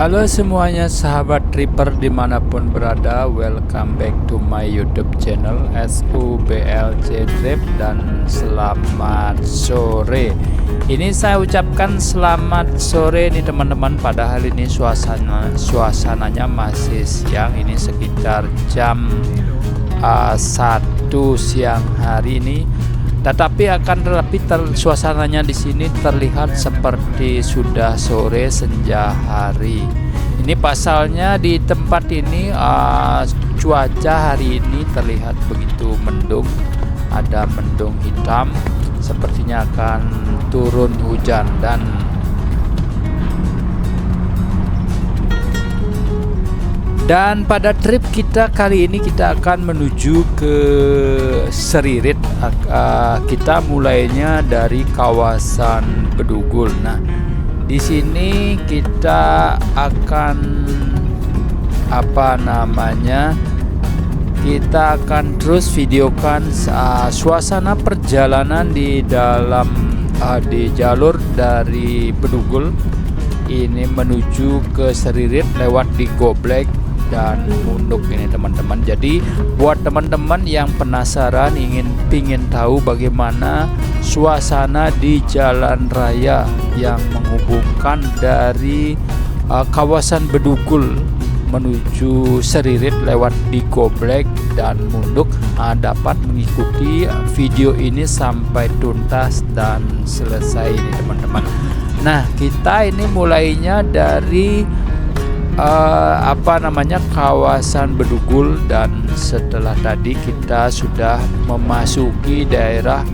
Halo semuanya sahabat tripper dimanapun berada, welcome back to my YouTube channel SUBLC Trip dan selamat sore. Ini saya ucapkan selamat sore nih teman-teman, padahal ini suasananya masih siang, ini sekitar jam 1 siang hari ini. Tetapi akan tetapi suasananya di sini terlihat seperti sudah sore senja hari. Ini pasalnya di tempat ini cuaca hari ini terlihat begitu mendung, ada mendung hitam, sepertinya akan turun hujan. Dan pada trip kita kali ini kita akan menuju ke Seririt. Kita mulainya dari kawasan Bedugul. Nah, di sini kita akan kita akan terus videokan suasana perjalanan di dalam di jalur dari Bedugul ini menuju ke Seririt lewat di Goblek dan Munduk ini teman-teman. Jadi buat teman-teman yang penasaran ingin tahu bagaimana suasana di jalan raya yang menghubungkan dari kawasan Bedugul menuju Seririt lewat di Goblek dan Munduk, dapat mengikuti video ini sampai tuntas dan selesai ini teman-teman. Nah, kita ini mulainya dari kawasan Bedugul, dan setelah tadi kita sudah memasuki daerah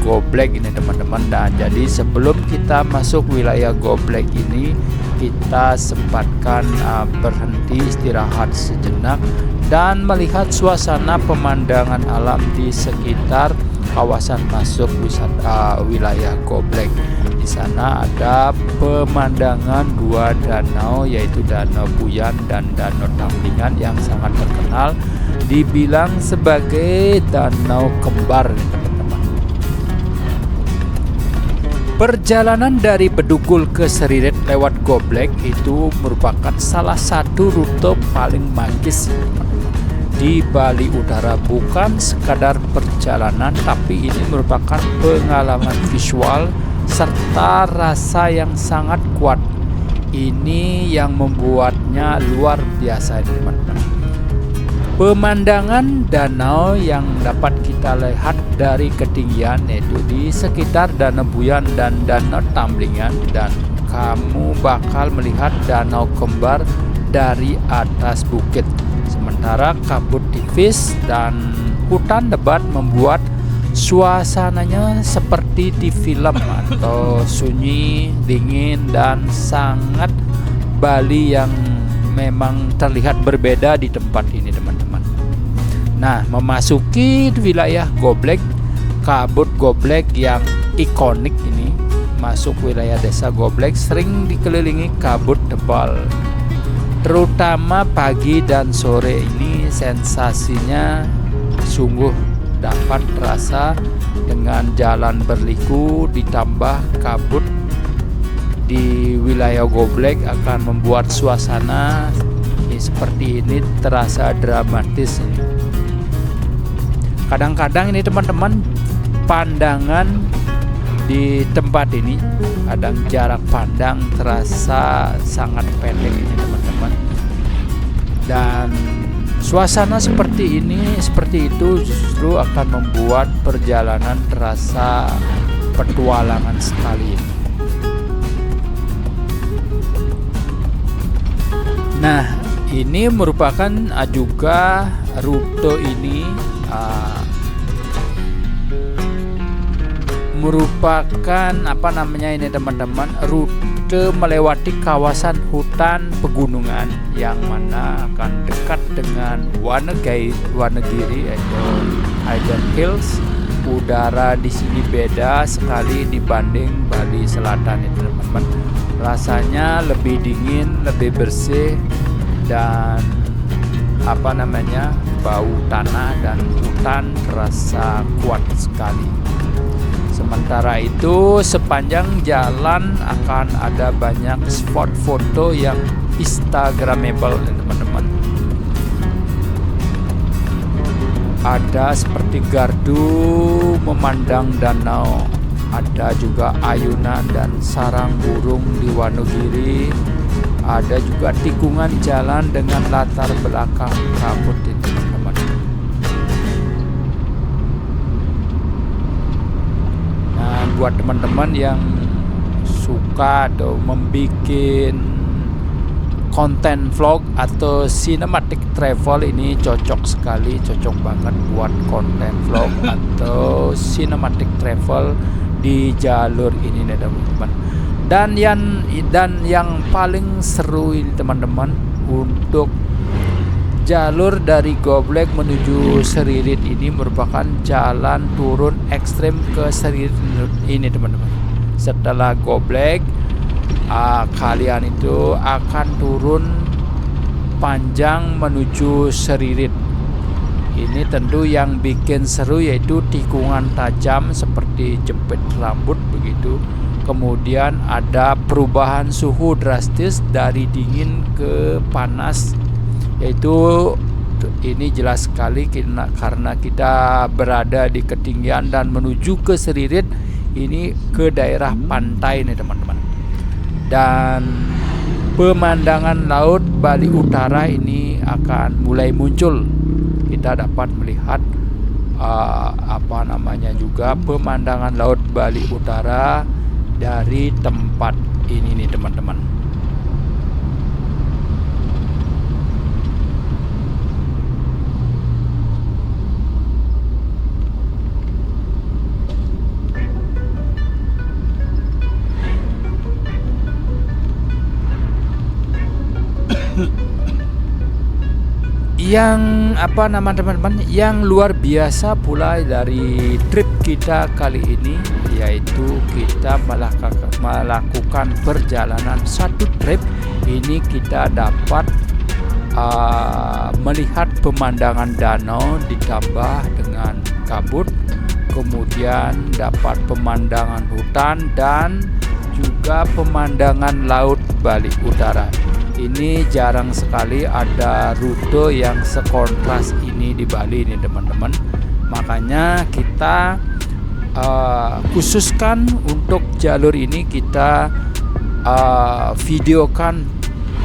Goblek ini teman-teman. Dan jadi sebelum kita masuk wilayah Goblek ini, kita sempatkan berhenti istirahat sejenak dan melihat suasana pemandangan alam di sekitar kawasan masuk wilayah Goblek. Di sana ada pemandangan dua danau, yaitu Danau Buyan dan Danau Tamblingan yang sangat terkenal, dibilang sebagai danau kembar, teman-teman. Perjalanan dari Bedugul ke Seririt lewat Goblek itu merupakan salah satu rute paling magis di Bali Utara. Bukan sekadar perjalanan, tapi ini merupakan pengalaman visual serta rasa yang sangat kuat. Ini yang membuatnya luar biasa teman-teman. Pemandangan danau yang dapat kita lihat dari ketinggian yaitu di sekitar Danau Buyan dan Danau Tamblingan, dan kamu bakal melihat danau kembar dari atas bukit. Sementara kabut tipis dan hutan lebat membuat suasananya seperti di film atau sunyi, dingin, dan sangat Bali yang memang terlihat berbeda di tempat ini teman-teman. Nah, memasuki wilayah Goblek, kabut Goblek yang ikonik ini, masuk wilayah desa Goblek sering dikelilingi kabut tebal. Terutama pagi dan sore ini sensasinya sungguh dapat terasa dengan jalan berliku ditambah kabut di wilayah Goblek akan membuat suasana seperti ini terasa dramatis. Kadang-kadang ini teman-teman, pandangan di tempat ini kadang jarak pandang terasa sangat pendek ini teman-teman, dan suasana seperti itu justru akan membuat perjalanan terasa petualangan sekali. Nah, ini merupakan juga rute ini merupakan ini teman-teman, rute melewati kawasan hutan pegunungan yang mana akan dekat dengan Wanegiri yaitu Highland Hills. Udara di sini beda sekali dibanding Bali Selatan itu teman-teman. Rasanya lebih dingin, lebih bersih, dan bau tanah dan hutan terasa kuat sekali. Sementara itu sepanjang jalan akan ada banyak spot foto yang instagramable teman-teman. Ada seperti gardu memandang danau, ada juga ayunan dan sarang burung di Wonogiri, ada juga tikungan jalan dengan latar belakang kabut itu teman-teman. Nah, buat teman-teman yang suka atau membuat konten vlog atau cinematic travel, ini cocok sekali, cocok banget buat konten vlog atau cinematic travel di jalur ini nih teman-teman. Dan yang paling seru ini teman-teman, untuk jalur dari Goblek menuju Seririt ini merupakan jalan turun ekstrim ke Seririt ini teman-teman. Setelah Goblek, kalian itu akan turun panjang menuju Seririt. Ini tentu yang bikin seru yaitu tikungan tajam seperti jepit rambut begitu. Kemudian ada perubahan suhu drastis dari dingin ke panas, yaitu ini jelas sekali karena kita berada di ketinggian dan menuju ke Seririt ini ke daerah pantai nih teman-teman. Dan pemandangan laut Bali Utara ini akan mulai muncul. Kita dapat melihat juga pemandangan laut Bali Utara dari tempat ini nih teman-teman. Yang luar biasa pula dari trip kita kali ini, yaitu kita melakukan perjalanan satu trip ini kita dapat melihat pemandangan danau ditambah dengan kabut, kemudian dapat pemandangan hutan dan juga pemandangan laut Bali Utara. Ini jarang sekali ada rute yang sekontras ini di Bali nih teman-teman. Makanya kita khususkan untuk jalur ini kita videokan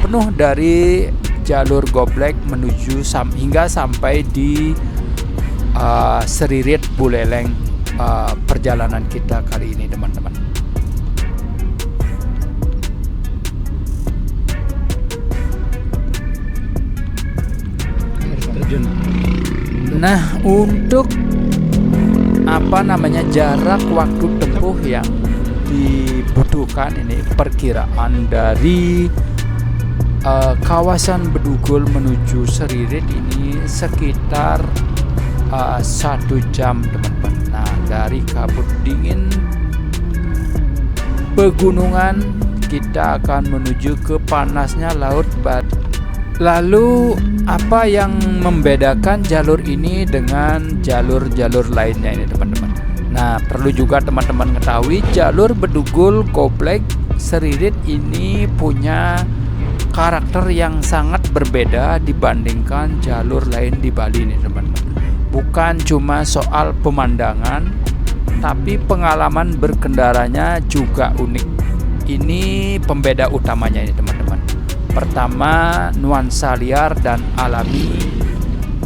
penuh dari jalur Goblek menuju hingga sampai di Seririt Buleleng, perjalanan kita kali ini teman-teman. Nah, untuk jarak waktu tempuh yang dibutuhkan ini perkiraan dari kawasan Bedugul menuju Seririt ini sekitar 1 jam teman-teman. Nah, dari kabut dingin pegunungan kita akan menuju ke panasnya laut Bali. Lalu apa yang membedakan jalur ini dengan jalur-jalur lainnya ini teman-teman? Nah, perlu juga teman-teman ketahui jalur Bedugul, Goblek, Seririt ini punya karakter yang sangat berbeda dibandingkan jalur lain di Bali nih teman-teman. Bukan cuma soal pemandangan, tapi pengalaman berkendaranya juga unik. Ini pembeda utamanya ini teman-teman. Pertama, nuansa liar dan alami.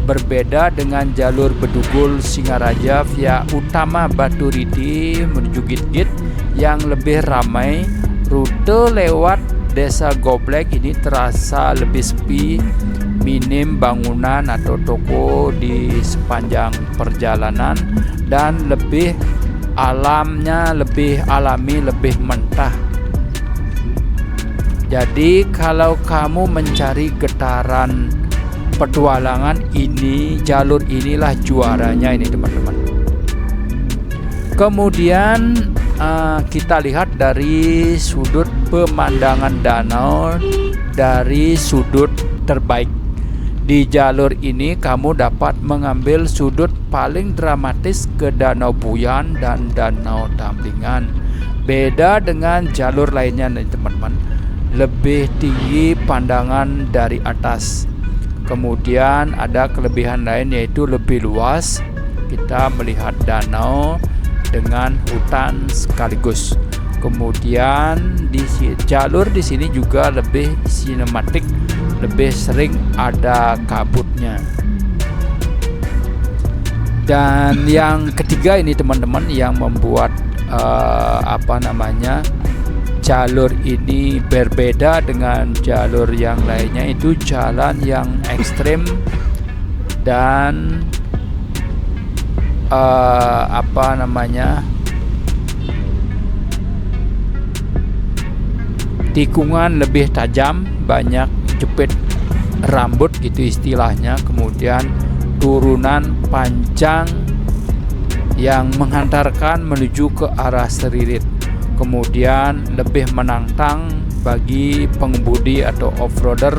Berbeda dengan jalur Bedugul Singaraja via utama Baturiti menuju Gitgit yang lebih ramai, rute lewat desa Goblek ini terasa lebih sepi, minim bangunan atau toko di sepanjang perjalanan, dan lebih alamnya lebih alami, lebih mentah. Jadi kalau kamu mencari getaran petualangan ini, jalur inilah juaranya ini teman-teman. Kemudian kita lihat dari sudut pemandangan danau dari sudut terbaik. Di jalur ini kamu dapat mengambil sudut paling dramatis ke Danau Buyan dan Danau Tamblingan. Beda dengan jalur lainnya nih teman-teman, lebih tinggi pandangan dari atas. Kemudian ada kelebihan lain yaitu lebih luas. Kita melihat danau dengan hutan sekaligus. Kemudian jalur di sini juga lebih sinematik, lebih sering ada kabutnya. Dan yang ketiga ini teman-teman yang membuat jalur ini berbeda dengan jalur yang lainnya, itu jalan yang ekstrim dan tikungan lebih tajam, banyak jepit rambut gitu istilahnya. Kemudian turunan panjang yang menghantarkan menuju ke arah Seririt. Kemudian lebih menantang bagi pengemudi atau off-roader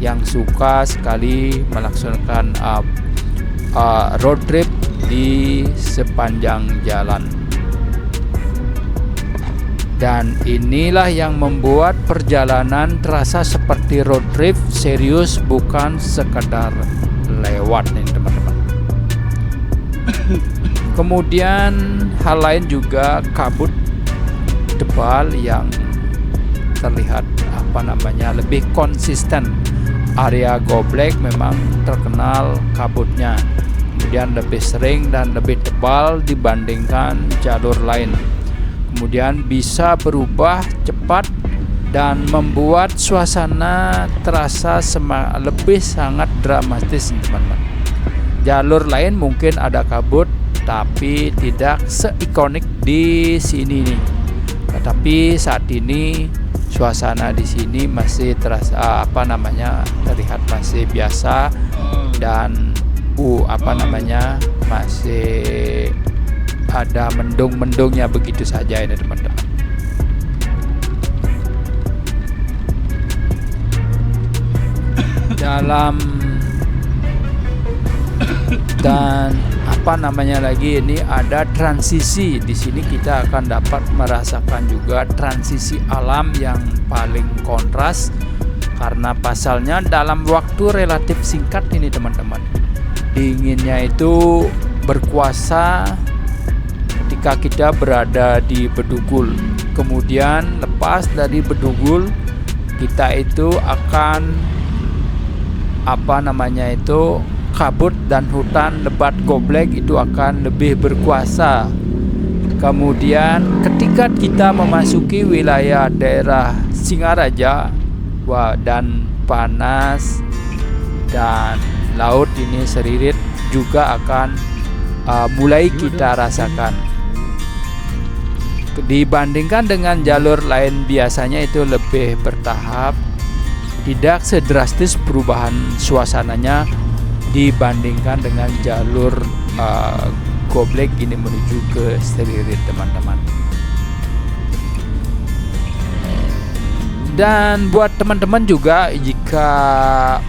yang suka sekali melaksanakan road trip di sepanjang jalan. Dan inilah yang membuat perjalanan terasa seperti road trip serius, bukan sekedar lewat nih teman-teman. Kemudian hal lain juga kabut tebal yang terlihat lebih konsisten. Area Goblek memang terkenal kabutnya, kemudian lebih sering dan lebih tebal dibandingkan jalur lain. Kemudian bisa berubah cepat dan membuat suasana terasa lebih sangat dramatis teman-teman. Jalur lain mungkin ada kabut tapi tidak seikonik di sini nih. Tetapi saat ini suasana di sini masih terasa terlihat masih biasa dan masih ada mendung-mendungnya begitu saja ini teman-teman. Ini ada transisi. Di sini kita akan dapat merasakan juga transisi alam yang paling kontras, karena pasalnya dalam waktu relatif singkat ini teman-teman, dinginnya itu berkuasa ketika kita berada di Bedugul. Kemudian lepas dari Bedugul, kita itu akan kabut dan hutan lebat Goblek itu akan lebih berkuasa. Kemudian ketika kita memasuki wilayah daerah Singaraja dan panas, dan laut ini Seririt juga akan mulai kita rasakan. Dibandingkan dengan jalur lain biasanya itu lebih bertahap, tidak sedrastis perubahan suasananya dibandingkan dengan jalur Goblek ini menuju ke Seririt teman-teman. Dan buat teman-teman juga, jika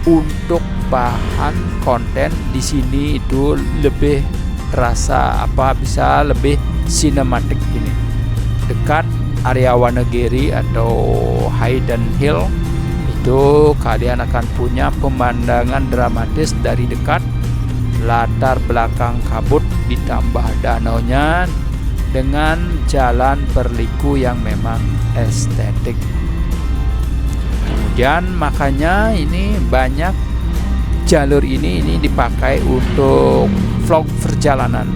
untuk bahan konten di sini itu lebih terasa bisa lebih sinematik ini. Dekat area Wonogiri atau Hidden Hill itu kalian akan punya pemandangan dramatis dari dekat, latar belakang kabut ditambah danaunya dengan jalan berliku yang memang estetik. Kemudian makanya ini banyak jalur ini dipakai untuk vlog perjalanan,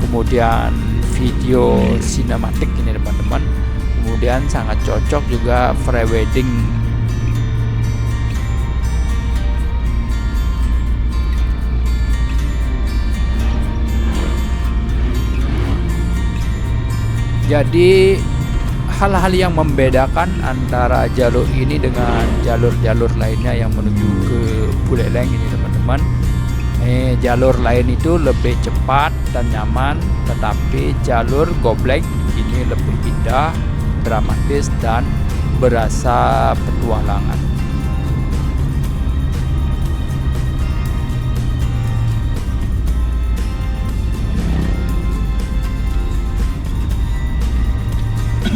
kemudian video sinematik ini teman-teman. Kemudian sangat cocok juga pre-wedding. Jadi hal-hal yang membedakan antara jalur ini dengan jalur-jalur lainnya yang menuju ke Buleleng ini teman-teman. Jalur lain itu lebih cepat dan nyaman, tetapi jalur Goblek ini lebih indah, dramatis, dan berasa petualangan. Kita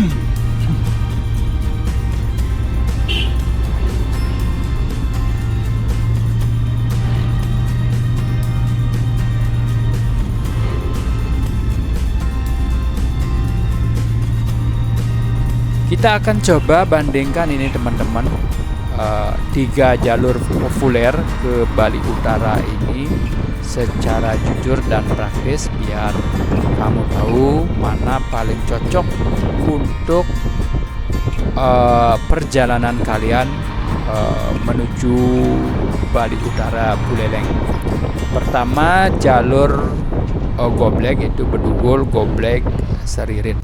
akan coba bandingkan ini teman-teman, 3 jalur populer ke Bali Utara ini secara jujur dan praktis biar kamu tahu mana paling cocok untuk perjalanan kalian menuju Bali Utara Buleleng. Pertama jalur Goblek, itu Bedugul, Goblek, Seririt.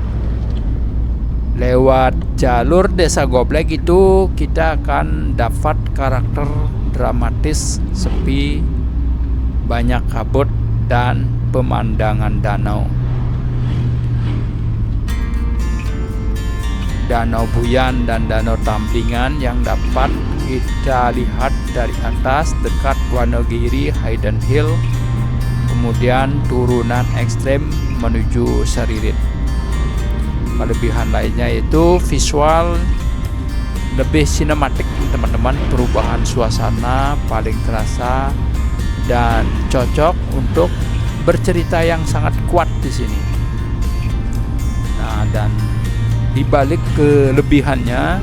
Lewat jalur Desa Goblek itu kita akan dapat karakter dramatis, sepi, banyak kabut dan pemandangan danau. Danau Buyan dan Danau Tamblingan yang dapat kita lihat dari atas dekat Wonogiri Hidden Hill, kemudian turunan ekstrem menuju Seririt. Kelebihan lainnya itu visual lebih sinematik teman-teman, perubahan suasana paling terasa dan cocok untuk bercerita yang sangat kuat di sini. Nah, dan dibalik kelebihannya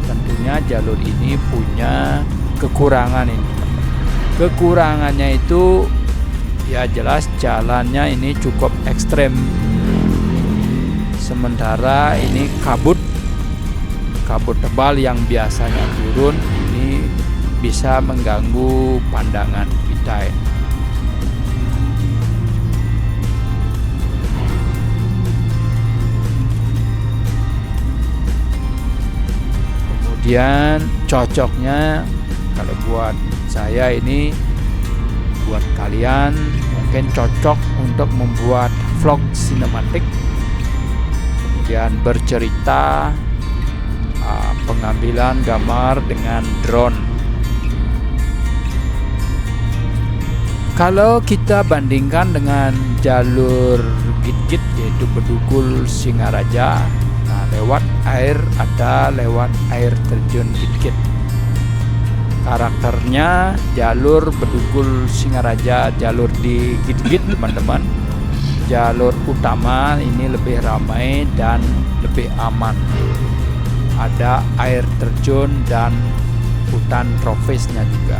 tentunya jalur ini punya kekurangan ini. Kekurangannya itu ya jelas jalannya ini cukup ekstrem. Sementara ini kabut tebal yang biasanya turun ini bisa mengganggu pandangan kita. Kemudian cocoknya kalau buat saya ini, buat kalian mungkin cocok untuk membuat vlog sinematik, kemudian bercerita, pengambilan gambar dengan drone. Kalau kita bandingkan dengan jalur Git-Git yaitu Bedugul Singaraja, nah lewat air terjun Git-Git. Karakternya jalur Bedugul Singaraja, jalur di Git-Git teman-teman, jalur utama ini lebih ramai dan lebih aman. Ada air terjun dan hutan tropisnya juga.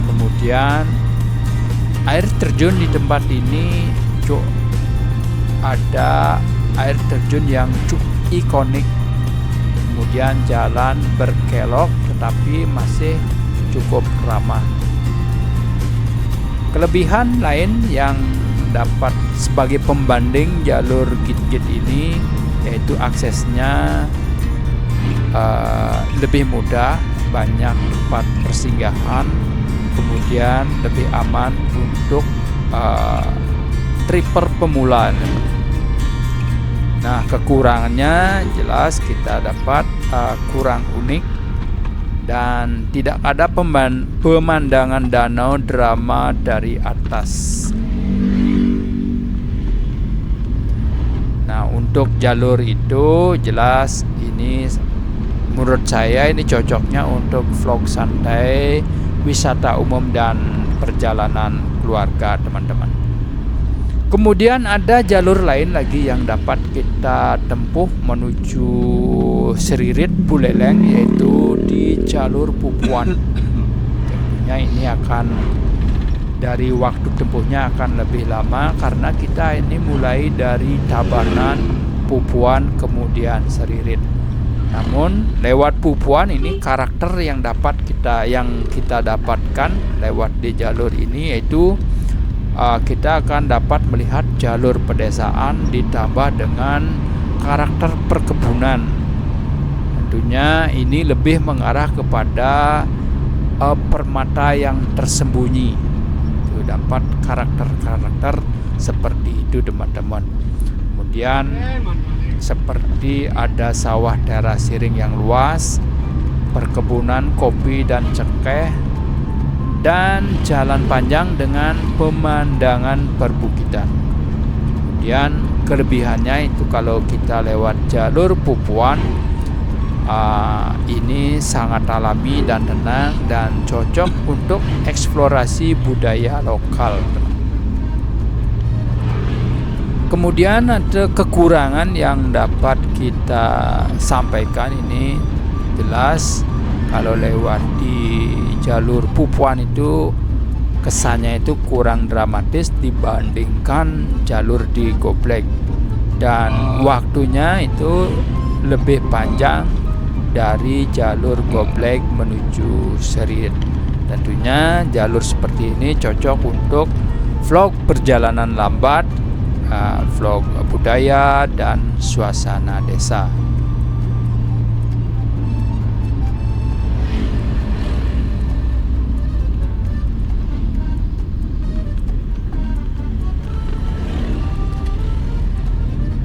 Kemudian air terjun di tempat ini ada air terjun yang cukup ikonik. Kemudian jalan berkelok tetapi masih cukup ramah. Kelebihan lain yang dapat sebagai pembanding jalur Git-Git ini yaitu aksesnya lebih mudah, banyak tempat persinggahan, kemudian lebih aman untuk tripper pemula. Nah, kekurangannya jelas kita dapat kurang unik dan tidak ada pemandangan danau drama dari atas. Nah, untuk jalur itu jelas ini menurut saya ini cocoknya untuk vlog santai, wisata umum dan perjalanan keluarga teman-teman. Kemudian ada jalur lain lagi yang dapat kita tempuh menuju Seririt Buleleng yaitu di jalur Pupuan. Tentunya ini akan dari waktu tempuhnya akan lebih lama karena kita ini mulai dari Tabanan, Pupuan, kemudian Seririt. Namun lewat Pupuan ini karakter yang kita dapatkan lewat di jalur ini yaitu kita akan dapat melihat jalur pedesaan ditambah dengan karakter perkebunan. Tentunya ini lebih mengarah kepada permata yang tersembunyi. Dapat karakter-karakter seperti itu teman-teman. Kemudian seperti ada sawah daerah Siring yang luas, perkebunan kopi dan cengkeh, dan jalan panjang dengan pemandangan perbukitan. Kemudian kelebihannya itu kalau kita lewat jalur Pupuan, ini sangat alami dan tenang dan cocok untuk eksplorasi budaya lokal. Kemudian ada kekurangan yang dapat kita sampaikan. Ini jelas kalau lewat di jalur Pupuan itu kesannya itu kurang dramatis dibandingkan jalur di Gobleg, dan waktunya itu lebih panjang dari jalur Gobleg menuju Seririt. Tentunya jalur seperti ini cocok untuk vlog perjalanan lambat, vlog budaya dan suasana desa.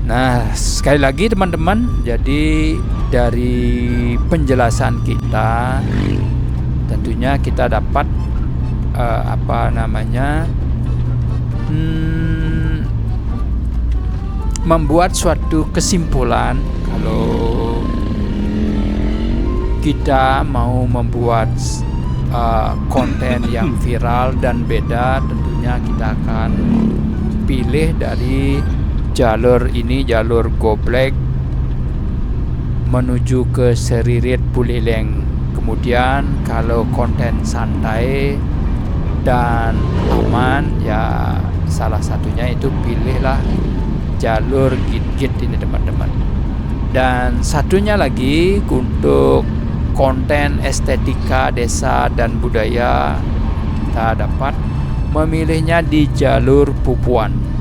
Nah, sekali lagi teman-teman, jadi dari penjelasan kita tentunya kita dapat membuat suatu kesimpulan kalau kita mau membuat konten yang viral dan beda, tentunya kita akan pilih dari jalur ini, jalur Gobleg menuju ke Seririt Buleleng. Kemudian kalau konten santai dan aman, ya salah satunya itu pilihlah jalur Git-Git ini teman-teman. Dan satunya lagi untuk konten estetika desa dan budaya, kita dapat memilihnya di jalur Pupuan.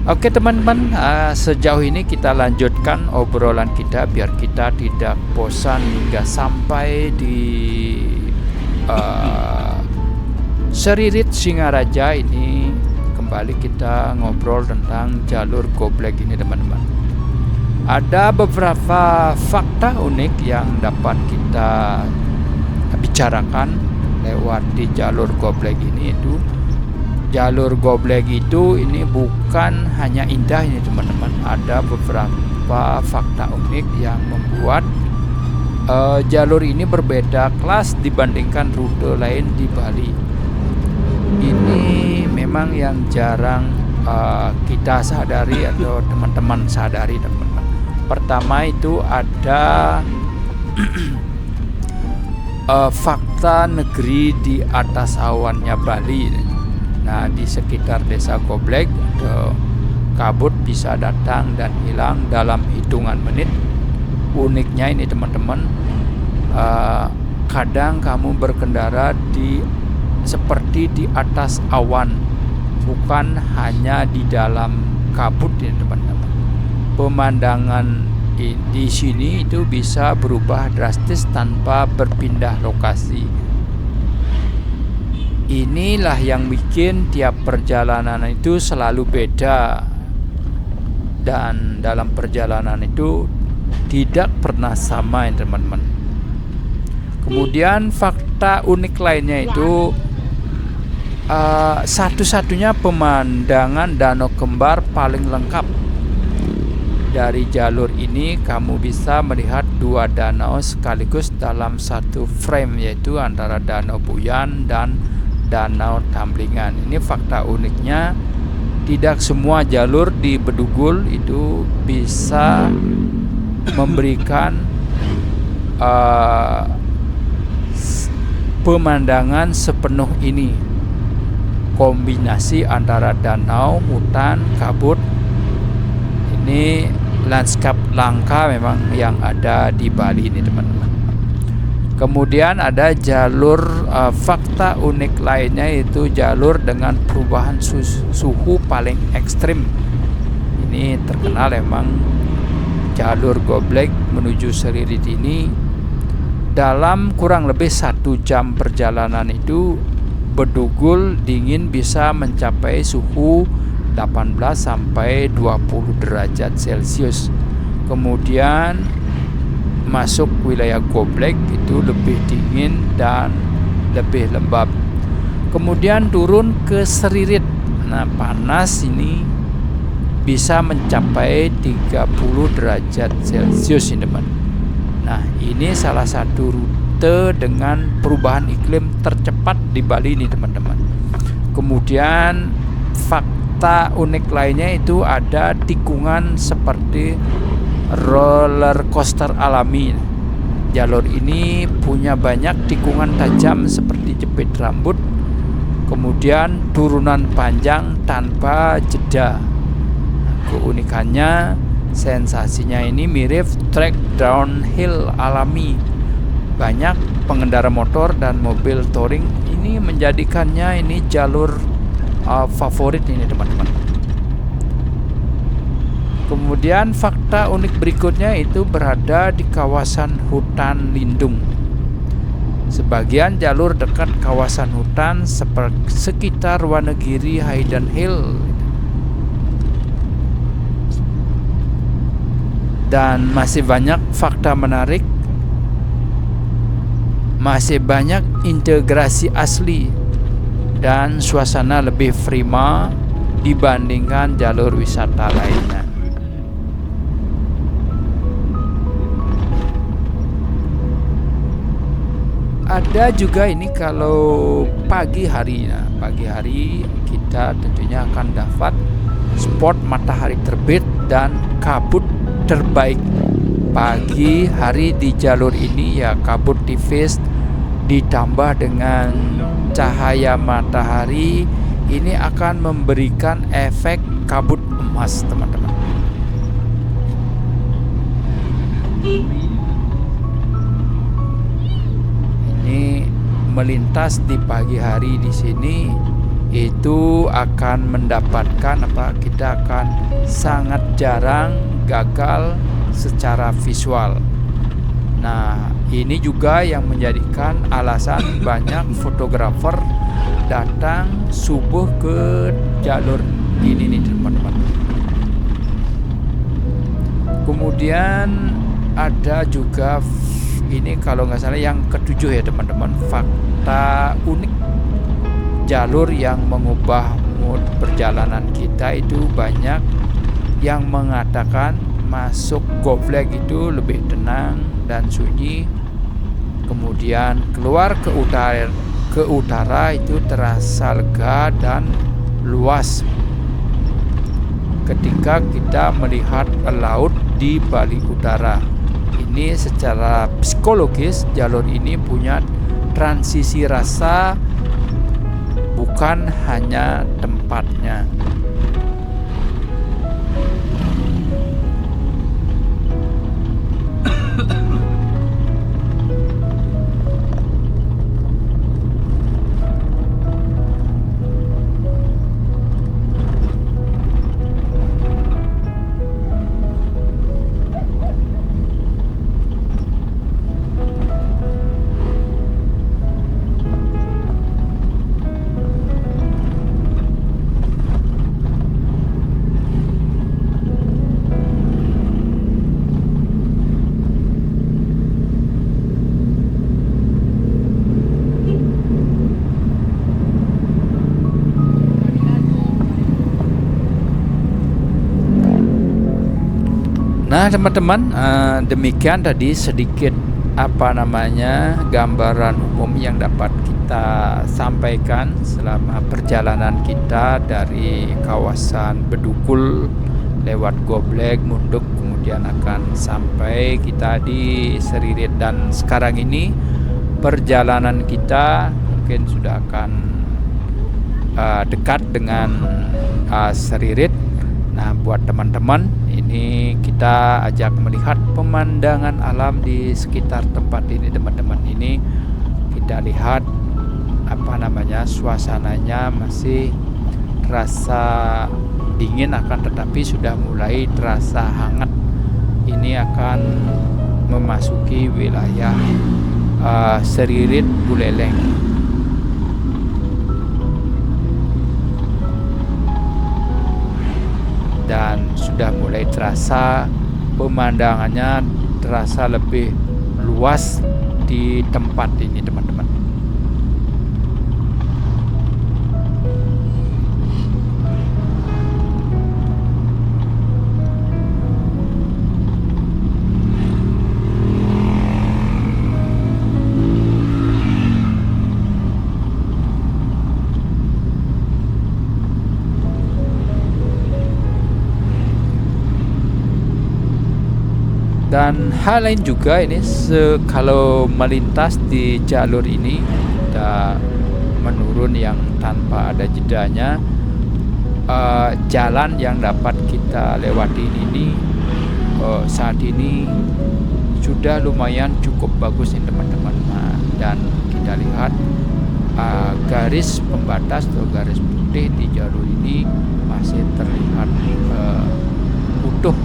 Oke teman-teman, sejauh ini kita lanjutkan obrolan kita biar kita tidak bosan hingga sampai di Seririt Singaraja ini. Kembali kita ngobrol tentang jalur Gobleg ini teman-teman. Ada beberapa fakta unik yang dapat kita bicarakan lewat di jalur Gobleg ini. Itu jalur Gobleg itu ini bukan hanya indah ini teman-teman, ada beberapa fakta unik yang membuat jalur ini berbeda kelas dibandingkan rute lain di Bali. Ini memang yang jarang kita sadari atau teman-teman sadari teman-teman. Pertama itu ada fakta negeri di atas awannya Bali. Nah, di sekitar desa Gobleg, kabut bisa datang dan hilang dalam hitungan menit. Uniknya ini teman-teman, kadang kamu berkendara seperti di atas awan, bukan hanya di dalam kabut ini teman-teman. Pemandangan di sini itu bisa berubah drastis tanpa berpindah lokasi. Inilah yang bikin tiap perjalanan itu selalu beda, dan dalam perjalanan itu tidak pernah sama ya teman-teman. Kemudian fakta unik lainnya itu satu-satunya pemandangan Danau Kembar paling lengkap. Dari jalur ini kamu bisa melihat dua danau sekaligus dalam satu frame, yaitu antara Danau Buyan dan Danau Tamblingan. Ini fakta uniknya, tidak semua jalur di Bedugul itu bisa memberikan pemandangan sepenuh ini. Kombinasi antara danau, hutan, kabut, ini lanskap langka memang yang ada di Bali ini teman-teman. Kemudian ada jalur fakta unik lainnya, yaitu jalur dengan perubahan suhu paling ekstrim. Ini terkenal emang jalur Gobleg menuju Seririt ini. Dalam kurang lebih 1 jam perjalanan itu Bedugul dingin bisa mencapai suhu 18 sampai 20 derajat Celcius. Kemudian masuk wilayah Goblek itu lebih dingin dan lebih lembab. Kemudian turun ke Seririt. Nah, panas ini bisa mencapai 30 derajat Celcius ini, teman. Nah, ini salah satu rute dengan perubahan iklim tercepat di Bali ini, teman-teman. Kemudian fakta unik lainnya itu ada tikungan seperti roller coaster alami. Jalur ini punya banyak tikungan tajam seperti jepit rambut, kemudian turunan panjang tanpa jeda. Keunikannya, sensasinya ini mirip trek downhill alami. Banyak pengendara motor dan mobil touring ini menjadikannya ini jalur favorit ini, teman-teman. Kemudian fakta unik berikutnya itu berada di kawasan hutan lindung. Sebagian jalur dekat kawasan hutan sekitar Wonogiri Hidden Hill. Dan masih banyak fakta menarik. Masih banyak integrasi asli dan suasana lebih prima dibandingkan jalur wisata lainnya. Ada juga ini kalau pagi hari. Nah, pagi hari kita tentunya akan dapat spot matahari terbit dan kabut terbaik. Pagi hari di jalur ini ya kabut tipis ditambah dengan cahaya matahari ini akan memberikan efek kabut emas, teman-teman. Ini melintas di pagi hari di sini itu akan mendapatkan kita akan sangat jarang gagal secara visual. Nah, ini juga yang menjadikan alasan banyak fotografer datang subuh ke jalur ini nih, teman-teman. Kemudian ada juga ini kalau nggak salah yang ketujuh ya, teman-teman, fakta unik jalur yang mengubah mood perjalanan kita itu banyak yang mengatakan masuk Goblek itu lebih tenang dan sunyi. Kemudian keluar ke utara itu terasa lega dan luas ketika kita melihat laut di Bali Utara. Ini secara psikologis jalur ini punya transisi rasa, bukan hanya tempatnya. Nah, teman-teman, demikian tadi sedikit gambaran umum yang dapat kita sampaikan selama perjalanan kita dari kawasan Bedugul lewat Goblek, Munduk, kemudian akan sampai kita di Seririt. Dan sekarang ini perjalanan kita mungkin sudah akan dekat dengan Seririt. Nah, buat teman-teman, ini kita ajak melihat pemandangan alam di sekitar tempat ini, teman-teman. Ini kita lihat suasananya masih terasa dingin, akan tetapi sudah mulai terasa hangat. Ini akan memasuki wilayah Seririt Buleleng. dan sudah mulai terasa pemandangannya terasa lebih luas di tempat ini, teman-teman. Dan hal lain juga ini, kalau melintas di jalur ini kita menurun yang tanpa ada jedanya, jalan yang dapat kita lewati ini saat ini sudah lumayan cukup bagus nih, teman-teman. Nah, dan kita lihat garis pembatas atau garis putih di jalur ini masih terlihat utuh.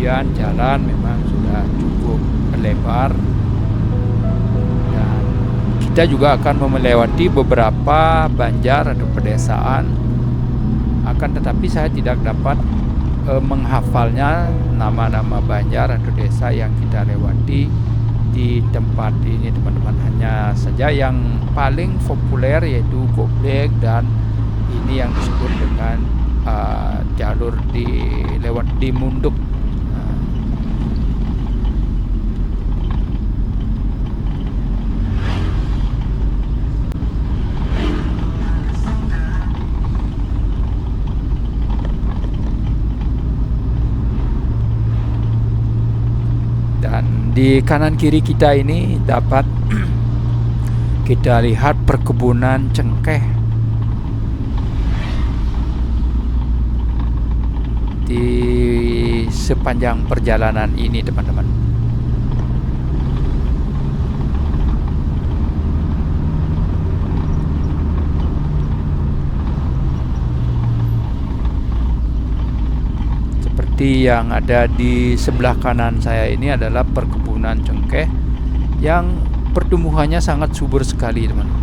Kemudian jalan memang sudah cukup lebar, dan kita juga akan melewati beberapa banjar atau pedesaan. Akan tetapi saya tidak dapat menghafalnya nama-nama banjar atau desa yang kita lewati di tempat ini, teman-teman. Hanya saja yang paling populer yaitu Goblek, dan ini yang disebut dengan jalur lewat di Munduk. Dan di kanan kiri kita ini dapat kita lihat perkebunan cengkeh di sepanjang perjalanan ini, teman-teman. Seperti yang ada di sebelah kanan saya ini adalah perkebunan cengkeh yang pertumbuhannya sangat subur sekali, teman-teman.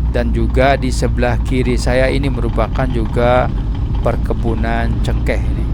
Dan juga di sebelah kiri saya ini merupakan juga perkebunan cengkeh ini.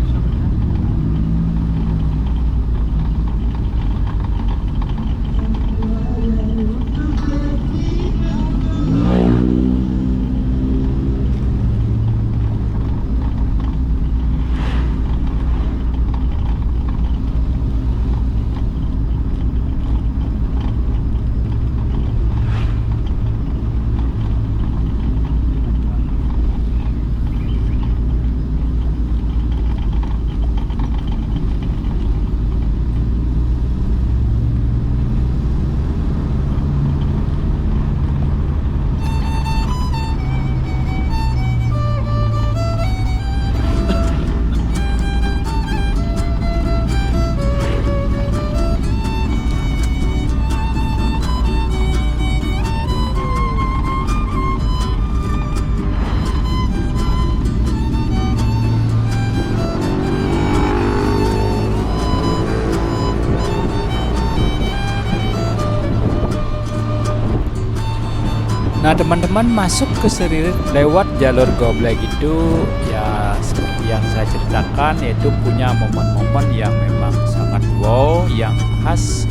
Nah, teman-teman, masuk ke Seririt lewat jalur Goblek itu ya seperti yang saya ceritakan, yaitu punya momen-momen yang memang sangat wow, yang khas,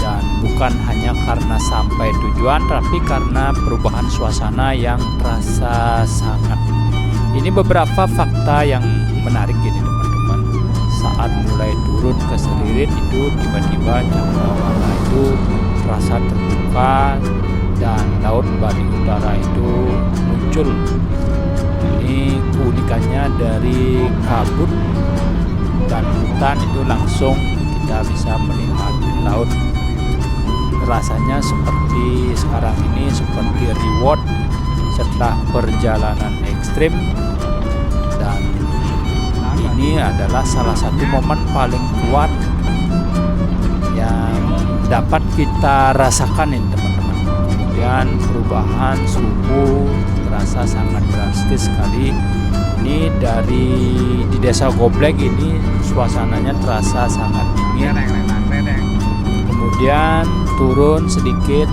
dan bukan hanya karena sampai tujuan, tapi karena perubahan suasana yang terasa sangat. Ini beberapa fakta yang menarik ini, teman-teman. Saat mulai turun ke Seririt itu tiba-tiba cakrawala itu terasa terbuka, dan laut Bali Utara itu muncul. Ini keunikannya dari kabut dan hutan itu langsung kita bisa melihat laut. Rasanya seperti sekarang ini seperti reward setelah perjalanan ekstrim, dan ini adalah salah satu momen paling kuat yang dapat kita rasakan ini, teman-teman. Kemudian perubahan suhu terasa sangat drastis sekali. Ini di desa Goblek ini suasananya terasa sangat dingin. Kemudian turun sedikit,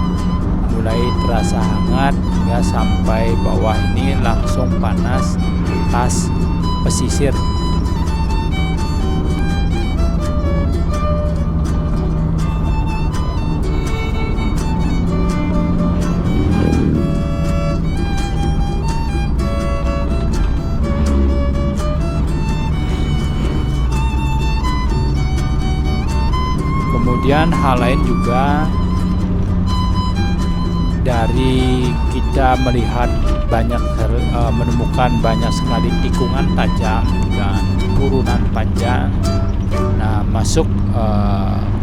mulai terasa hangat hingga sampai bawah ini langsung panas tas pesisir. Kemudian hal lain juga dari kita melihat menemukan banyak sekali tikungan tajam dan turunan panjang. Nah, masuk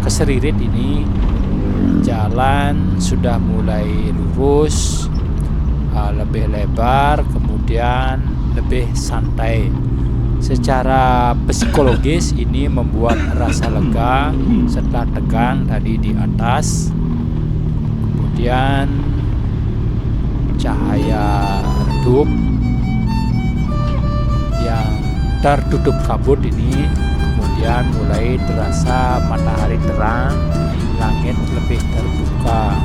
ke Seririt ini jalan sudah mulai lurus, lebih lebar, kemudian lebih santai. Secara psikologis ini membuat rasa lega setelah tegang tadi di atas. Kemudian cahaya redup yang tertutup kabut ini, kemudian mulai terasa matahari terang, langit lebih terbuka.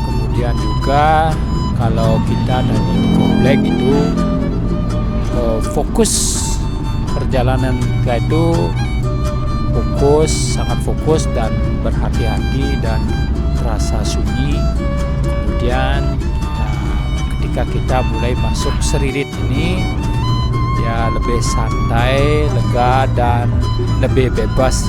Kemudian juga kalau kita dari komplek itu fokus perjalanan kita itu sangat fokus dan berhati-hati dan terasa sunyi. Kemudian ketika kita mulai masuk Seririt ini ya lebih santai, lega dan lebih bebas.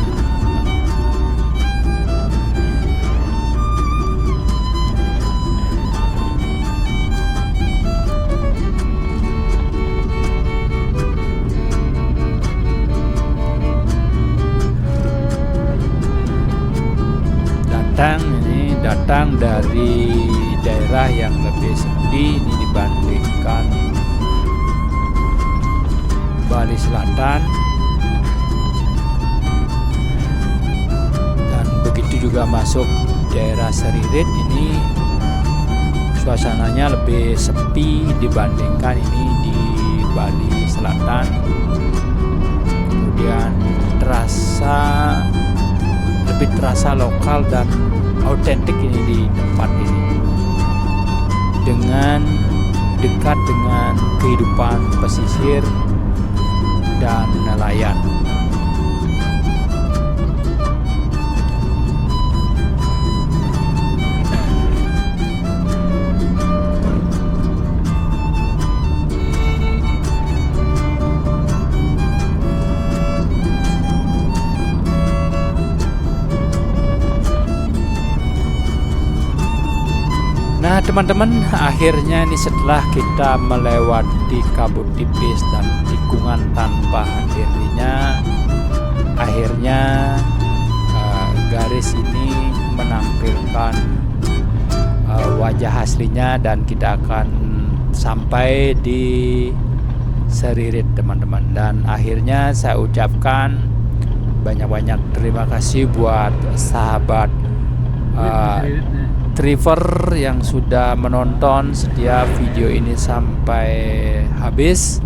Datang dari daerah yang lebih sepi ini dibandingkan Bali Selatan, dan begitu juga masuk daerah Seririt ini suasananya lebih sepi dibandingkan ini di Bali Selatan. Kemudian lebih terasa lokal dan autentik ini di tempat ini, dengan dekat dengan kehidupan pesisir dan nelayan. Nah teman-teman, akhirnya ini setelah kita melewati kabut tipis dan tikungan tanpa dirinya, akhirnya garis ini menampilkan wajah aslinya dan kita akan sampai di Seririt teman-teman. Dan akhirnya saya ucapkan banyak-banyak terima kasih buat sahabat Triver yang sudah menonton setiap video ini sampai habis,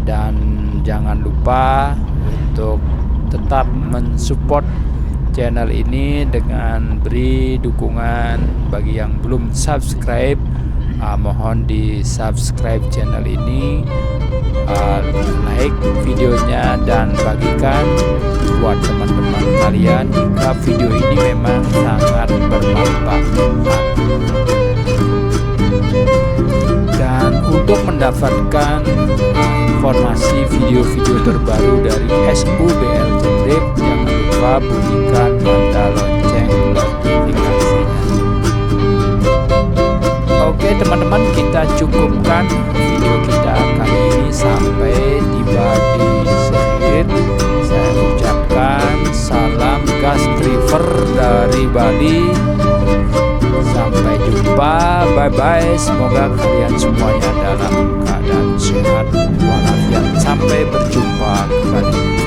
dan jangan lupa untuk tetap mensupport channel ini dengan beri dukungan. Bagi yang belum subscribe, mohon di subscribe channel ini, like videonya dan bagikan buat teman-teman kalian jika video ini memang sangat bermanfaat. Dan untuk mendapatkan informasi video-video terbaru dari SUBLJ Trip, jangan lupa bunyikan tanda lonceng notifikasinya. Oke teman-teman, kita cukupkan video kita kali ini sampai tiba di Seririt. Saya ucapkan salam gas Triver dari Bali. Sampai jumpa, bye bye. Semoga kalian semuanya dalam keadaan sehat walafiat. Sampai berjumpa kembali.